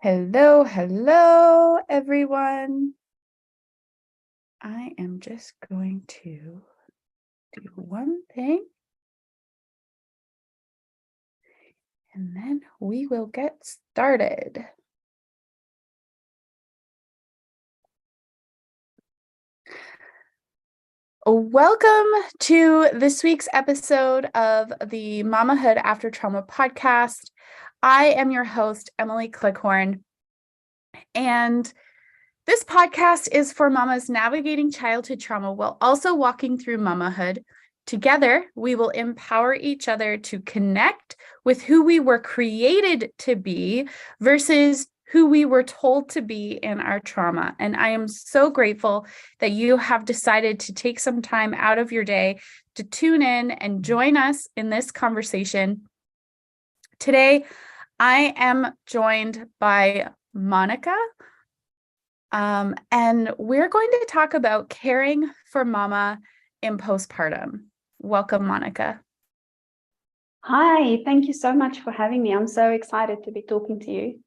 Hello, hello, everyone. I am just going to do one thing, and then we will get started. Welcome to this week's episode of the Mamahood After Trauma podcast. I am your host, Emily Clickhorn, and this podcast is for mamas navigating childhood trauma while also walking through mamahood. Together, we will empower each other to connect with who we were created to be versus who we were told to be in our trauma. And I am so grateful that you have decided to take some time out of your day to tune in and join us in this conversation. Today, I am joined by Monika. And we're going to talk about caring for mama in postpartum. Welcome, Monika. Hi, thank you so much for having me. I'm so excited to be talking to you.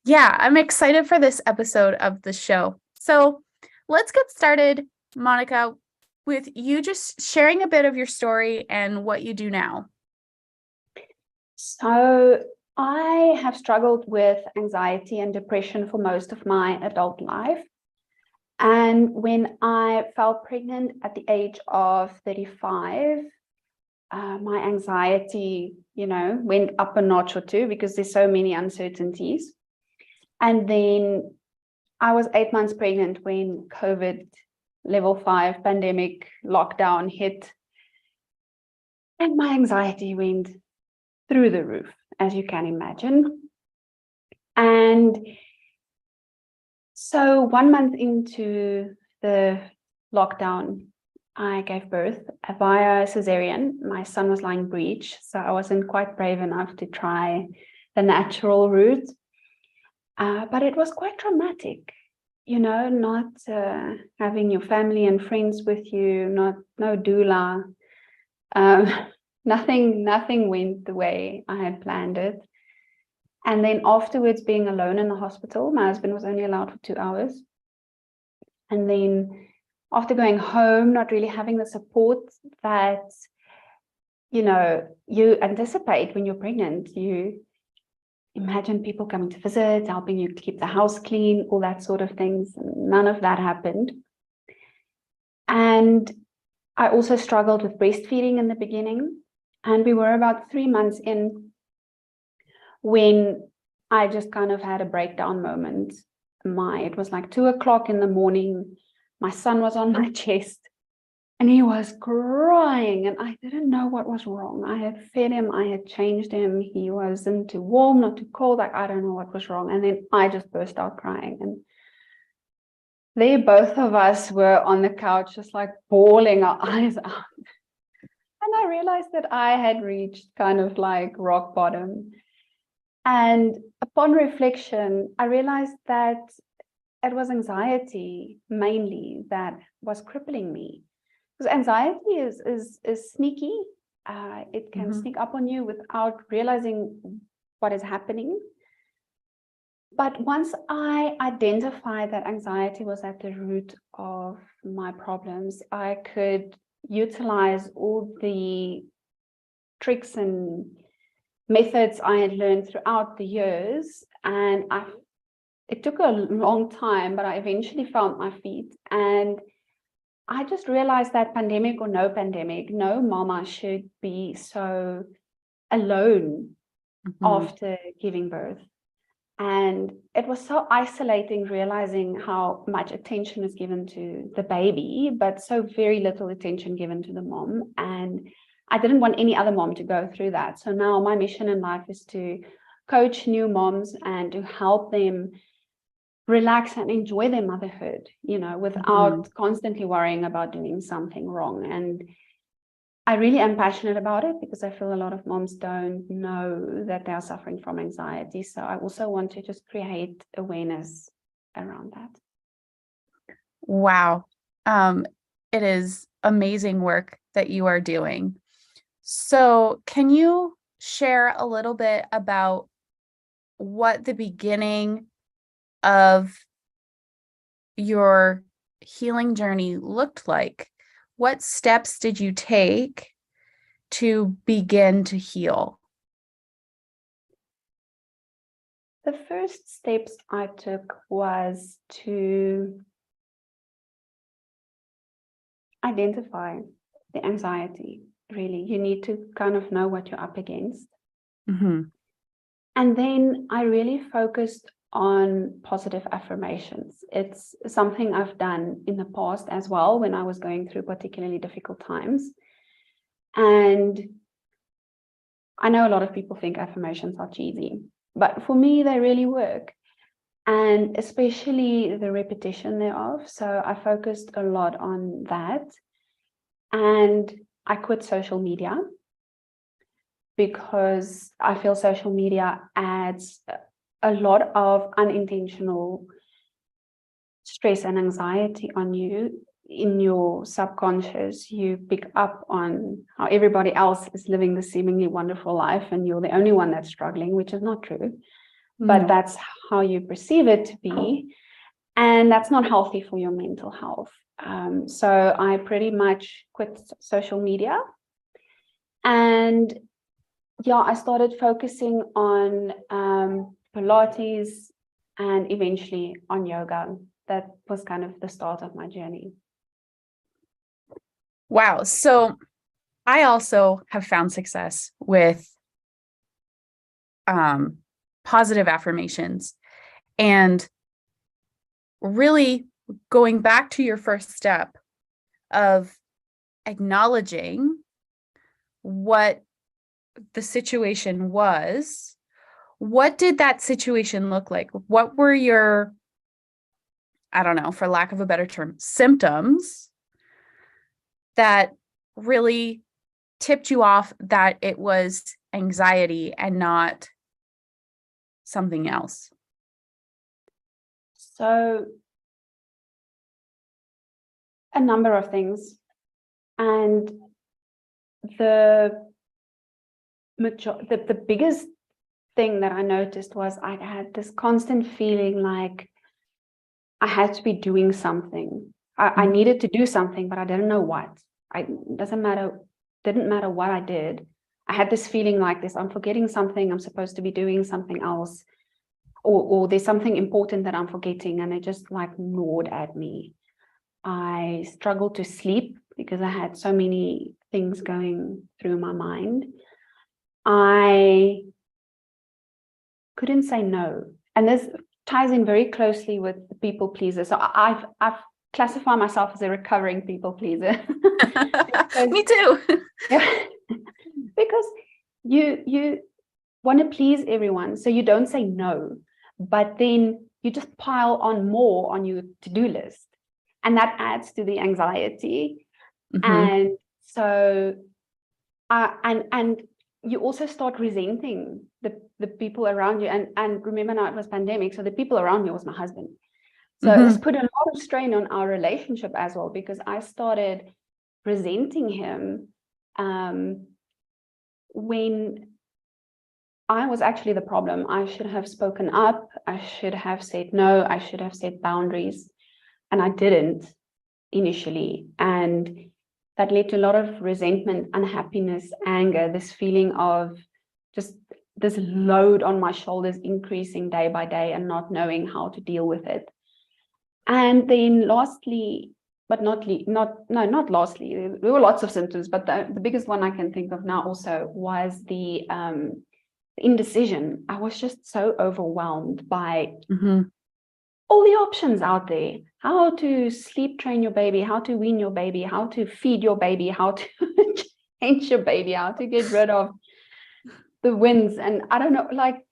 Yeah, I'm excited for this episode of the show. So let's get started, Monika, with you just sharing a bit of your story and what you do now. So I have struggled with anxiety and depression for most of my adult life. And when I fell pregnant at the age of 35, my anxiety, went up a notch or two because there's so many uncertainties. And then I was 8 months pregnant when COVID level 5 pandemic lockdown hit. And my anxiety went through the roof, as you can imagine. And so 1 month into the lockdown, I gave birth via cesarean. My son was lying breech, so I wasn't quite brave enough to try the natural route. But it was quite traumatic, not having your family and friends with you, no doula. Nothing went the way I had planned it. And then afterwards, being alone in the hospital, my husband was only allowed for 2 hours. And then after going home, not really having the support that, you anticipate when you're pregnant. You imagine people coming to visit, helping you keep the house clean, all that sort of things. None of that happened. And I also struggled with breastfeeding in the beginning. And we were about 3 months in when I just kind of had a breakdown moment. It was like 2 o'clock in the morning. My son was on my chest and he was crying and I didn't know what was wrong. I had fed him, I had changed him. He wasn't too warm, not too cold. I don't know what was wrong. And then I just burst out crying. And there both of us were on the couch, just like bawling our eyes out. And I realized that I had reached kind of like rock bottom. And upon reflection, I realized that it was anxiety mainly that was crippling me. Because anxiety is sneaky. It can sneak up on you without realizing what is happening. But once I identified that anxiety was at the root of my problems, I could utilize all the tricks and methods I had learned throughout the years. And it took a long time, but I eventually found my feet. And I just realized that pandemic or no pandemic, no mama should be so alone after giving birth. And it was so isolating, realizing how much attention is given to the baby, but so very little attention given to the mom. And I didn't want any other mom to go through that. So now my mission in life is to coach new moms and to help them relax and enjoy their motherhood, without constantly worrying about doing something wrong. And I really am passionate about it because I feel a lot of moms don't know that they are suffering from anxiety. So I also want to just create awareness around that. Wow. It is amazing work that you are doing. So can you share a little bit about what the beginning of your healing journey looked like. What steps did you take to begin to heal? The first steps I took was to identify the anxiety. Really, you need to kind of know what you're up against. Mm-hmm. And then I really focused on positive affirmations. It's something I've done in the past as well when I was going through particularly difficult times. And I know a lot of people think affirmations are cheesy, but for me, they really work. And especially the repetition thereof. So I focused a lot on that. And I quit social media because I feel social media adds a lot of unintentional stress and anxiety on you. In your subconscious, you pick up on how everybody else is living this seemingly wonderful life and you're the only one that's struggling, which is not true. But that's how you perceive it to be. And that's not healthy for your mental health. So I pretty much quit social media. And yeah, I started focusing on Pilates and eventually on yoga. That was kind of the start of my journey. Wow. So I also have found success with positive affirmations, and really going back to your first step of acknowledging what the situation was. What did that situation look like? What were your, I don't know, for lack of a better term, symptoms that really tipped you off that it was anxiety and not something else? So a number of things. And the biggest thing that I noticed was I had this constant feeling like I had to be doing something. I needed to do something, but I didn't know what. Didn't matter what I did. I had this feeling like this, I'm forgetting something, I'm supposed to be doing something else, or there's something important that I'm forgetting, and it just like gnawed at me. I struggled to sleep because I had so many things going through my mind. I couldn't say no. And this ties in very closely with the people pleaser. So I've classified myself as a recovering people pleaser. Me too. Yeah, because you want to please everyone, so you don't say no, but then you just pile on more on your to-do list, and that adds to the anxiety. And so and you also start resenting the people around you. And remember, now it was pandemic, so the people around me was my husband. So this put a lot of strain on our relationship as well, because I started resenting him when I was actually the problem. I should have spoken up. I should have said no. I should have set boundaries. And I didn't initially. And that led to a lot of resentment, unhappiness, anger, this feeling of just this load on my shoulders increasing day by day and not knowing how to deal with it. And then lastly, but not lastly, there were lots of symptoms, but the biggest one I can think of now also was the indecision. I was just so overwhelmed by all the options out there: how to sleep train your baby, how to wean your baby, how to feed your baby, how to change your baby, how to get rid of the wins. And I don't know, like,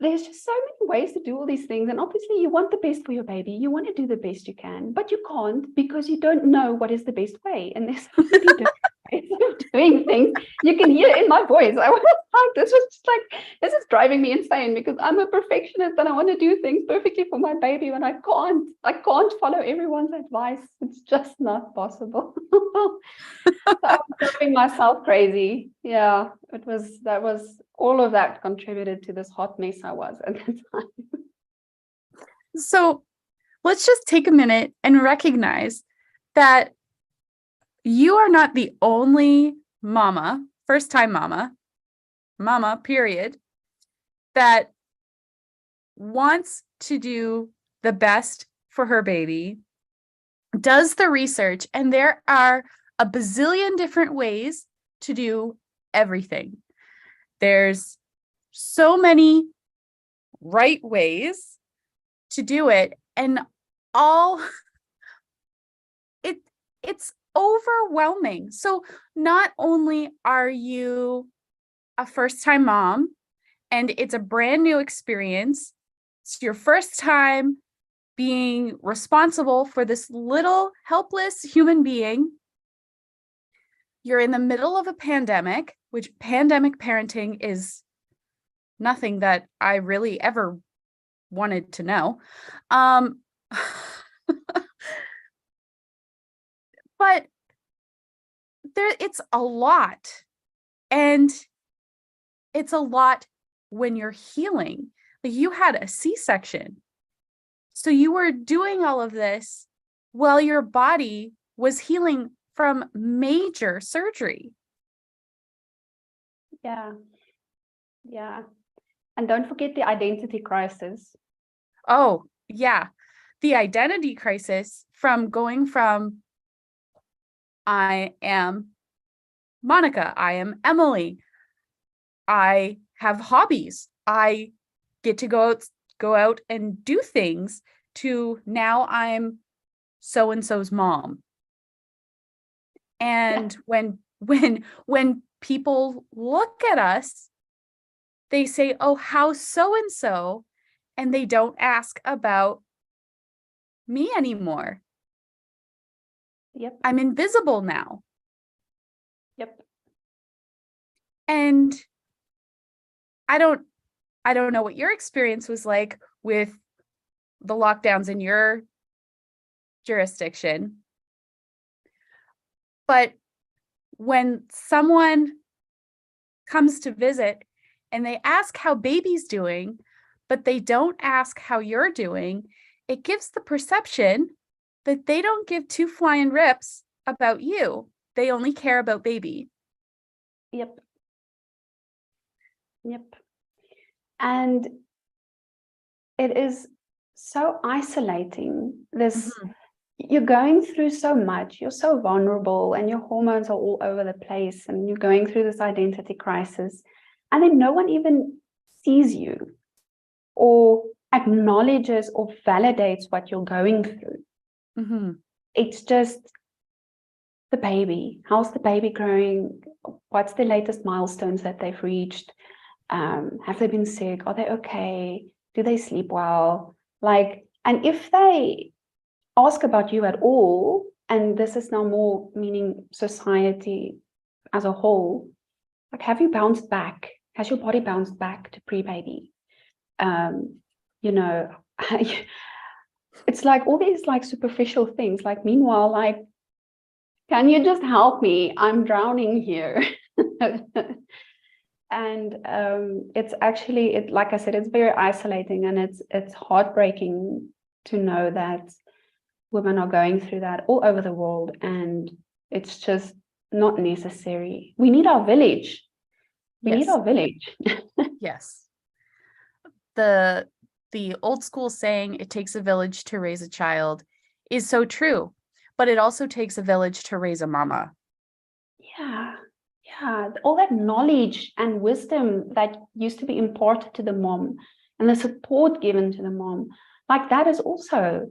there's just so many ways to do all these things. And obviously you want the best for your baby. You want to do the best you can, but you can't because you don't know what is the best way. And there's so many different ways. doing things. You can hear in my voice. I was like, this is driving me insane because I'm a perfectionist and I want to do things perfectly for my baby when I can't follow everyone's advice. It's just not possible. So I was driving myself crazy. Yeah, that was all of that contributed to this hot mess I was at the time. So let's just take a minute and recognize that you are not the only mama, first-time mama, period, that wants to do the best for her baby, does the research, and there are a bazillion different ways to do everything. There's so many right ways to do it, and all it's overwhelming. So not only are you a first-time mom and it's a brand new experience, it's your first time being responsible for this little helpless human being. You're in the middle of a pandemic, which pandemic parenting is nothing that I really ever wanted to know. But it's a lot. And it's a lot when you're healing. Like, you had a C-section. So you were doing all of this while your body was healing from major surgery. Yeah. And don't forget the identity crisis. Oh, yeah. The identity crisis from going from I am Monika, I am Emily, I have hobbies, I get to go out and do things, to now I'm so-and-so's mom. And when people look at us, they say, oh, how so-and-so, and they don't ask about me anymore. Yep. I'm invisible now. Yep. And I don't know what your experience was like with the lockdowns in your jurisdiction, but when someone comes to visit and they ask how baby's doing, but they don't ask how you're doing, it gives the perception that they don't give two flying rips about you. They only care about baby. Yep. And it is so isolating. You're going through so much, you're so vulnerable, and your hormones are all over the place, and you're going through this identity crisis, and then no one even sees you or acknowledges or validates what you're going through. Mm-hmm. It's just the baby. How's the baby growing? What's the latest milestones that they've reached? Have they been sick? Are they okay? Do they sleep well? And if they ask about you at all, and this is now more meaning society as a whole, like, have you bounced back? Has your body bounced back to pre-baby? It's like all these like superficial things. Like, meanwhile, like, can you just help me? I'm drowning here. And it's actually, like I said, it's very isolating, and it's heartbreaking to know that women are going through that all over the world, and it's just not necessary. We need our village. We need our village. Yes. The old school saying, it takes a village to raise a child, is so true, but it also takes a village to raise a mama. Yeah. All that knowledge and wisdom that used to be imparted to the mom, and the support given to the mom, like, that is also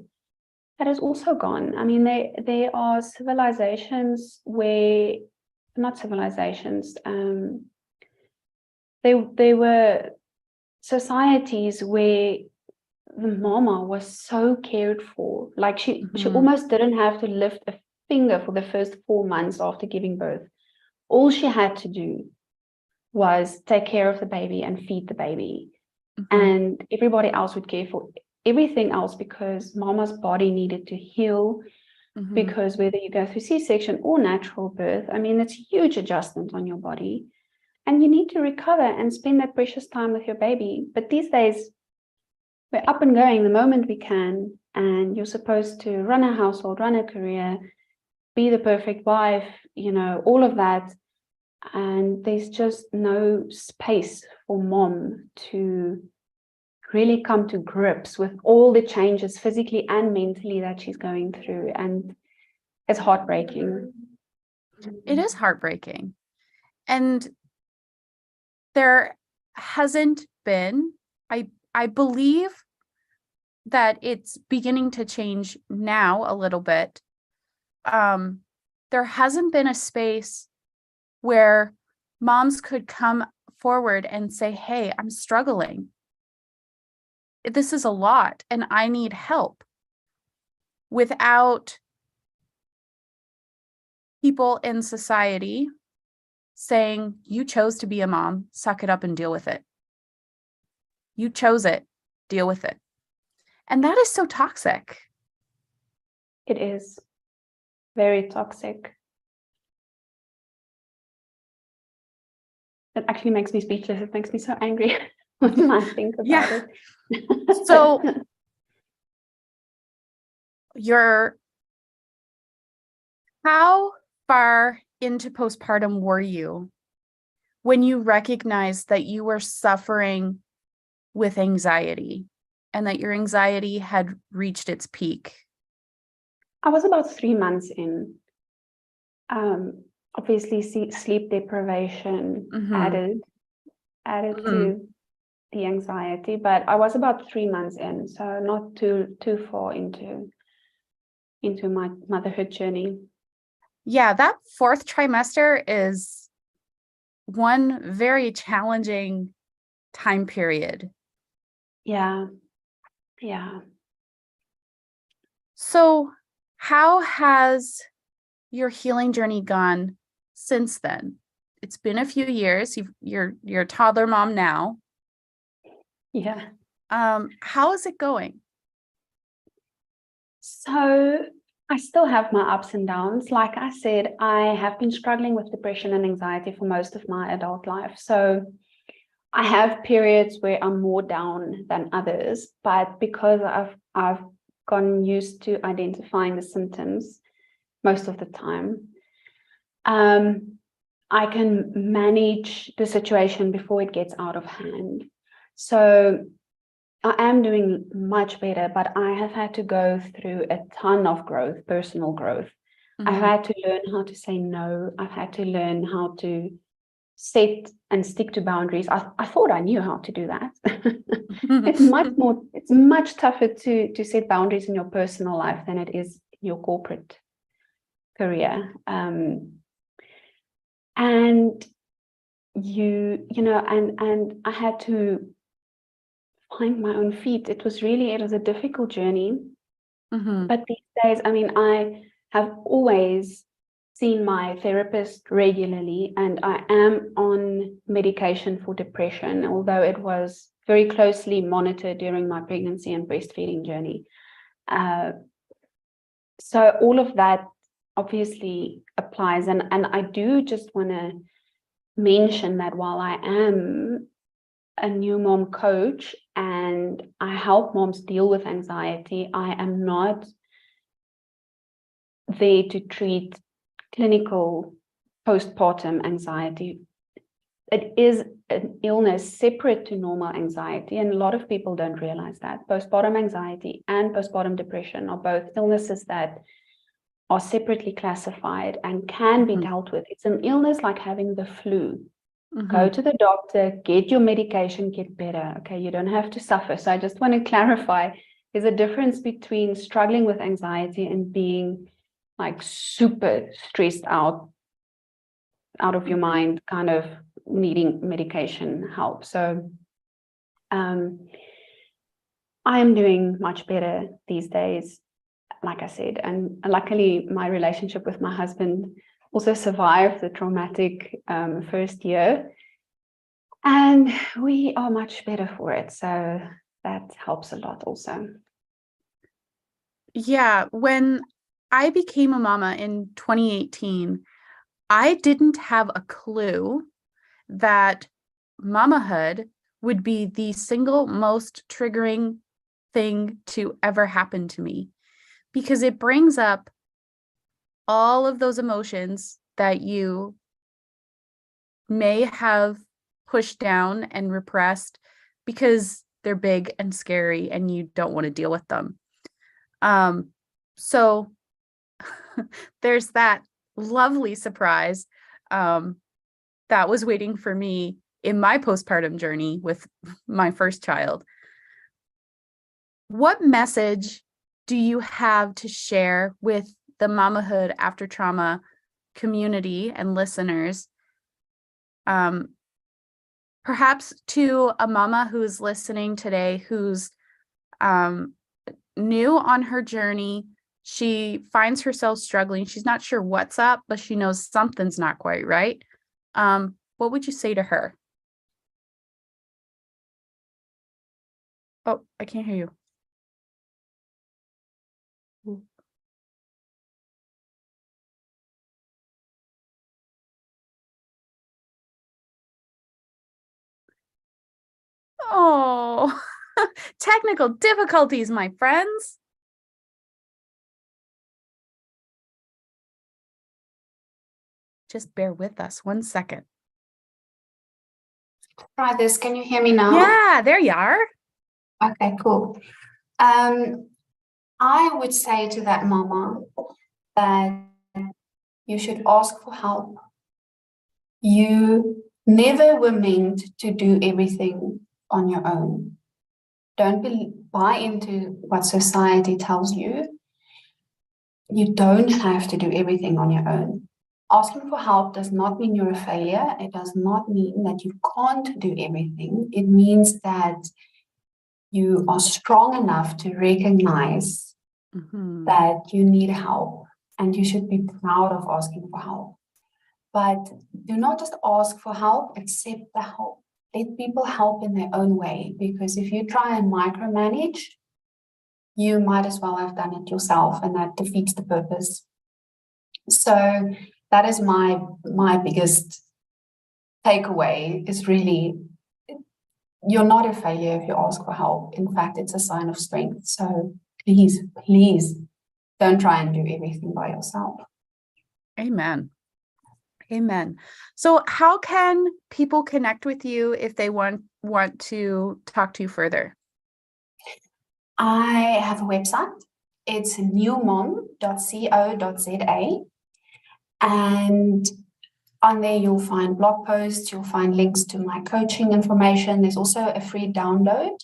gone. I mean, there are civilizations where, not civilizations, there were societies where the mama was so cared for. Like, she almost didn't have to lift a finger for the first 4 months after giving birth. all she had to do was take care of the baby and feed the baby. And everybody else would care for everything else, because mama's body needed to heal. Because whether you go through C-section or natural birth, I mean, it's a huge adjustment on your body, and you need to recover and spend that precious time with your baby. But these days, we're up and going the moment we can, and you're supposed to run a household, run a career, be the perfect wife, all of that. And there's just no space for mom to really come to grips with all the changes physically and mentally that she's going through. And it's heartbreaking. It is heartbreaking. And there hasn't been, I believe that it's beginning to change now a little bit. There hasn't been a space where moms could come forward and say, hey, I'm struggling. This is a lot and I need help, without people in society saying, you chose to be a mom, suck it up and deal with it. You chose it, deal with it. And that is so toxic. It is very toxic. It actually makes me speechless. It makes me so angry when I think about it. So how far into postpartum were you when you recognized that you were suffering with anxiety and that your anxiety had reached its peak? I was about 3 months in. Obviously, sleep deprivation added to the anxiety, but I was about 3 months in, so not too far into my motherhood journey. Yeah, that 4th trimester is one very challenging time period. Yeah. So how has your healing journey gone since then? It's been a few years. You're a toddler mom now. Yeah. How is it going? So I still have my ups and downs. Like I said, I have been struggling with depression and anxiety for most of my adult life. So I have periods where I'm more down than others, but because I've gotten used to identifying the symptoms most of the time, I can manage the situation before it gets out of hand. So I am doing much better, but I have had to go through a ton of growth, personal growth. I've had to learn how to say no. I've had to learn how to set and stick to boundaries. I thought I knew how to do that. It's much tougher to set boundaries in your personal life than it is in your corporate career. And I had to find my own feet. It was a difficult journey. But these days, I mean, I have always seen my therapist regularly, and I am on medication for depression, although it was very closely monitored during my pregnancy and breastfeeding journey. So all of that obviously applies. And I do just want to mention that while I am a new mom coach and I help moms deal with anxiety, I am not there to treat clinical postpartum anxiety. It is an illness separate to normal anxiety, and a lot of people don't realize that. Postpartum anxiety and postpartum depression are both illnesses that are separately classified and can be dealt with. It's an illness like having the flu. Go to the doctor, get your medication, get better. Okay, you don't have to suffer. So I just want to clarify, there's a difference between struggling with anxiety and being like super stressed out of your mind, kind of needing medication help. So I am doing much better these days, like I said, and luckily my relationship with my husband also survived the traumatic first year. And we are much better for it. So that helps a lot also. Yeah, when I became a mama in 2018, I didn't have a clue that mamahood would be the single most triggering thing to ever happen to me, because it brings up all of those emotions that you may have pushed down and repressed because they're big and scary and you don't want to deal with them. So there's that lovely surprise that was waiting for me in my postpartum journey with my first child. What message do you have to share with the Mamahood After Trauma community and listeners? Perhaps to a mama who's listening today, who's new on her journey. She finds herself struggling. She's not sure what's up, but she knows something's not quite right. What would you say to her? Oh, I can't hear you. Oh, technical difficulties, my friends. Just bear with us 1 second. Try this. Can you hear me now? Yeah, there you are. Okay, cool. I would say to that mama that you should ask for help. You never were meant to do everything on your own. Don't buy into what society tells you. You don't have to do everything on your own. Asking for help does not mean you're a failure. It does not mean that you can't do everything. It means that you are strong enough to recognize that you need help, and you should be proud of asking for help. But do not just ask for help, accept the help. Let people help in their own way, because if you try and micromanage, you might as well have done it yourself, and that defeats the purpose. So that is my biggest takeaway, is really, you're not a failure if you ask for help. In fact, it's a sign of strength. So please don't try and do everything by yourself. Amen. Amen. So how can people connect with you if they want to talk to you further? I have a website. It's newmom.co.za. And on there, you'll find blog posts, you'll find links to my coaching information. There's also a free download,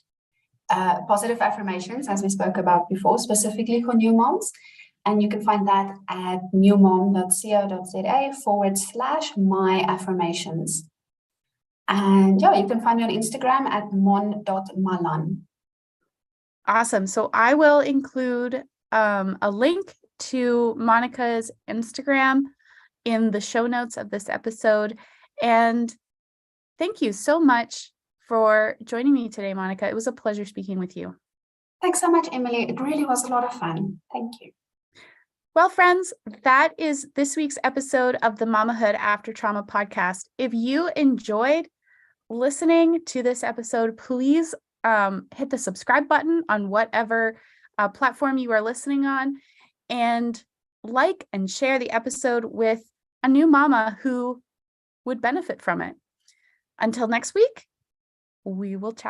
positive affirmations, as we spoke about before, specifically for new moms. And you can find that at newmom.co.za/my-affirmations. And yeah, you can find me on Instagram at mon.malan. Awesome. So I will include a link to Monika's Instagram in the show notes of this episode. And thank you so much for joining me today, Monika. It was a pleasure speaking with you. Thanks so much, Emily. It really was a lot of fun. Thank you. Well, friends, that is this week's episode of the Mamahood After Trauma podcast. If you enjoyed listening to this episode, please hit the subscribe button on whatever platform you are listening on, and like and share the episode with a new mama who would benefit from it. Until next week, we will chat.